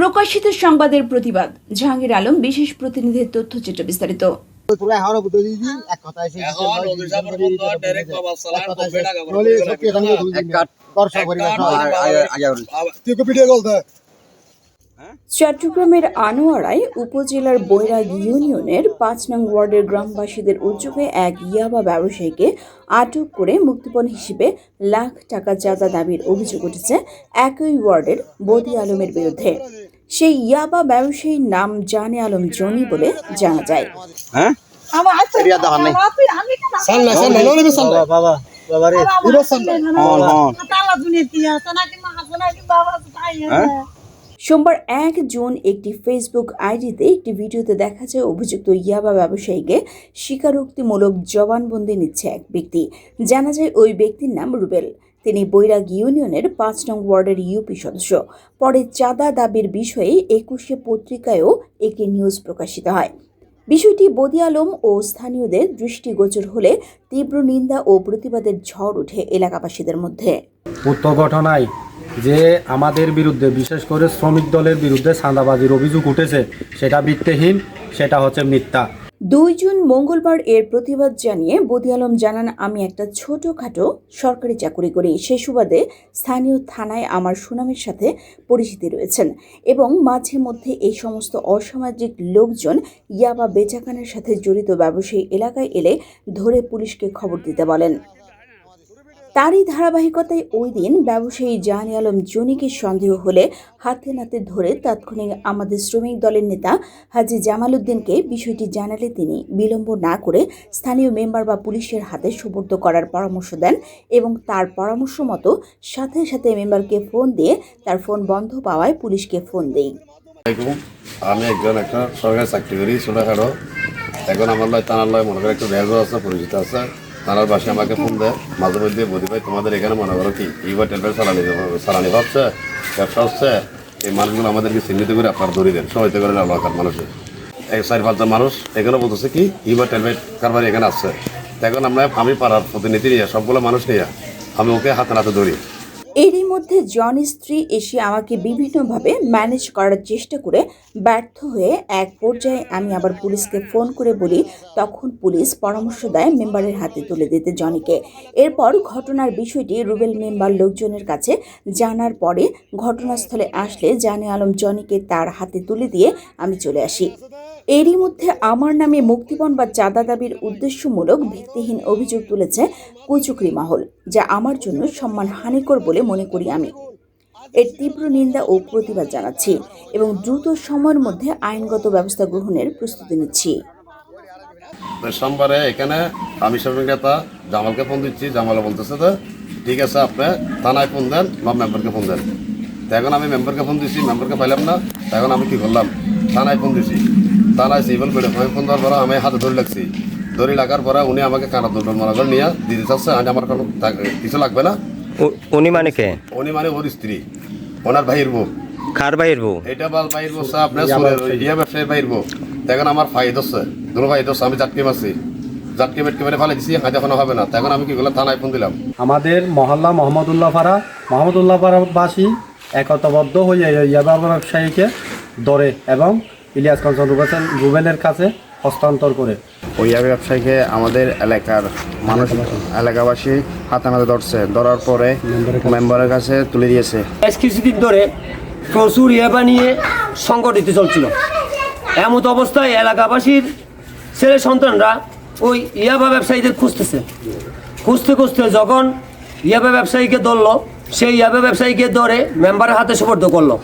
প্রকাশিত সংবাদের প্রতিবাদ। জাহাঙ্গীর আলম বিশেষ প্রতিনিধির তথ্যচিত্র বিস্তারিত। চট্টগ্রামের আনোয়ারায় উপজেলার বৈরাগ ইউনিয়নের ৫ নং ওয়ার্ডের গ্রামবাসীদের উদ্যোগে এক ইয়াবা ব্যবসায়ীকে আটক করে মুক্তিপণ হিসেবে লাখ টাকা চাঁদা দাবির অভিযোগ উঠেছে একই ওয়ার্ডের বদি আলমের বিরুদ্ধে। সেই ইয়াবা ব্যবসায়ীর নাম জানে আলম জনি বলে জানা যায়। সোমবার ১ জুন একটি ফেসবুক আইডিতে একটি ভিডিওতে দেখা যায় অভিযুক্ত ইয়াবা ব্যবসায়ীকে স্বীকারোক্তিমূলক জবানবন্দি নিচ্ছে এক ব্যক্তি। জানা যায় ওই ব্যক্তির নাম রুবেল। তিনি বৈরাগ ইউনিয়নের ৫ নং ওয়ার্ডের ইউপি সদস্য। পরে চাঁদা দাবির বিষয়ে ২১শে পত্রিকায়ও একটি নিউজ প্রকাশিত হয়। বিষয়টি বদি আলম ও স্থানীয়দের দৃষ্টিগোচর হলে তীব্র নিন্দা ও প্রতিবাদের ঝড় ওঠে এলাকাবাসীদের মধ্যে। উক্ত ঘটনায় যে আমাদের বিরুদ্ধে বিশেষ করে শ্রমিক দলের বিরুদ্ধে চাঁদাবাজির অভিযোগ উঠেছে সেটা ভিত্তিহীন, সেটা হচ্ছে মিথ্যা। ২ জুন মঙ্গলবার এর প্রতিবাদ জানিয়ে বদি আলম জানান, আমি একটা ছোটখাটো সরকারি চাকরি করি। সে সুবাদে স্থানীয় থানায় আমার সুনামের সাথে পরিচিতি রয়েছেন এবং মাঝে মধ্যে এই সমস্ত অসামাজিক লোকজন ইয়াবা বেচাকেনার সাথে জড়িত ব্যবসায়ী এলাকায় এলে ধরে পুলিশকে খবর দিতে বলেন। তারই ধারাবাহিকতায় ওই দিন ব্যবসায়ী জানে আলম জনিকে সন্দেহ হলে হাতে নাতে ধরে তাৎক্ষণিক আমাদের শ্রমিক দলের নেতা হাজী জামাল উদ্দিনকে বিষয়টি জানালে তিনি বিলম্ব না করে স্থানীয় মেম্বার বা পুলিশের হাতে সুপর্দ করার পরামর্শ দেন এবং তার পরামর্শ মতো সাথে সাথে মেম্বারকে ফোন দিয়ে তার ফোন বন্ধ পাওয়ায় পুলিশকে ফোন দেই। আমি একটা সরকারি চাকরি করি ছোটখাটো। এখন আমার থানার লয় মনে করে একটু ভেজো আছে, পরিচিত আছে। থানার বাসে আমাকে ফোন দেয় মাঝে মধ্যে, বদি ভাই তোমাদের এখানে মনে করো কি এইবার টেলফেল চালানি হচ্ছে, ব্যবসা হচ্ছে, এই মানুষগুলো আমাদেরকে চিহ্নিত করে আপনার ধরে দেন, সহায়তা করেন এলাকার মানুষের। ৪-৫জন মানুষ এখানে বলতেছে কি এইবার টেলফেল কারবার এখানে আসছে। এখন আমি পাড়ার প্রতিনিধি নিয়ে সবগুলো মানুষ নিয়ে আমি ওকে হাতে নাতে ধরি। এরই মধ্যে জনির স্ত্রী এসে আমাকে বিভিন্নভাবে ম্যানেজ করার চেষ্টা করে ব্যর্থ হয়ে এক পর্যায়ে আমি আবার পুলিশকে ফোন করে বলি। তখন পুলিশ পরামর্শ দেয় মেম্বারের হাতে তুলে দিতে জনিকে। এরপর ঘটনার বিষয়টি রুবেল মেম্বার লোকজনের কাছে জানার পরে ঘটনাস্থলে আসলে জানে আলম জনিকে তার হাতে তুলে দিয়ে আমি চলে আসি। এরই মধ্যে আমার নামে মুক্তিপণ বা চাঁদা দাবির উদ্দেশ্যমূলক ভিত্তিহীন অভিযোগ তুলেছে কুচক্রী মহল, যা আমার জন্য সম্মানহানিকর বলে মনে করি। আমি এর তীব্র নিন্দা ও প্রতিবাদ জানাচ্ছি এবং দ্রুত সময়ের মধ্যে আইনগত ব্যবস্থা গ্রহণের প্রস্তুতি নিচ্ছি। সোমবারে এখানে আমি শ্রমিক নেতা জামালকে ফোন দিচ্ছি। জামাল বলতেছে যে ঠিক আছে আপনি থানায় ফোন দেন বা মেম্বারকে ফোন দেন। এখন আমি মেম্বারকে ফোন দিচ্ছি, মেম্বারকে পাইলাম না। এখন আমি কী করলাম, থানায় ফোন দিচ্ছি। থানায় সিভিল করে আমি ফোন দেওয়ার পরে আমি হাতে ধরে লাগছি। ধরে লাগার পরে উনি আমাকে কানা দুটো মনে করে নিয়ে দিতে চাচ্ছে। আজ আমার কোনো কিছু লাগবে না। উনি মানে কে? উনি মানে ওর স্ত্রী, ওনার ভাইয়ের বউ। কার ভাইয়ের বউ? এটা ভাইয়ের বউ, আপনার ইয়া ব্যবসায়ীর ভাইয়ের বউ। এখন আমার ফাইদ হচ্ছে, দুটো ফাইদ হচ্ছে। আমি জাটকে মারছি, জাটকে মেটকে মেরে ফেলে দিচ্ছি, হাতে এখনো হবে না। তখন আমি কি করলাম, থানায় ফোন দিলাম। আমাদের মহল্লা মোহাম্মদুল্লাহ পাড়াবাসী একতাবদ্ধ হয়ে ইয়াবা ব্যবসায়ীকে ধরে এবং ইলিয়াস কাঞ্চন রুবেলের কাছে হস্তান্তর করে। ওই ইয়াবা ব্যবসায়ীকে আমাদের এলাকার মানুষ, এলাকাবাসী হাতে নাতে ধরছে। ধরার পরে মেম্বারের কাছে তুলে দিয়েছে। বেশ কিছুদিন ধরে প্রচুর ইয়াবা নিয়ে সংগঠিত চলছিল। এমত অবস্থায় এলাকাবাসীর ছেলে সন্তানরা ওই ইয়াবা ব্যবসায়ীদের খুঁজতে যখন ইয়াবা ব্যবসায়ীকে ধরলো, সেই ইয়াবা ব্যবসায়ীকে ধরে মেম্বারের হাতে সুপর্দ করলো।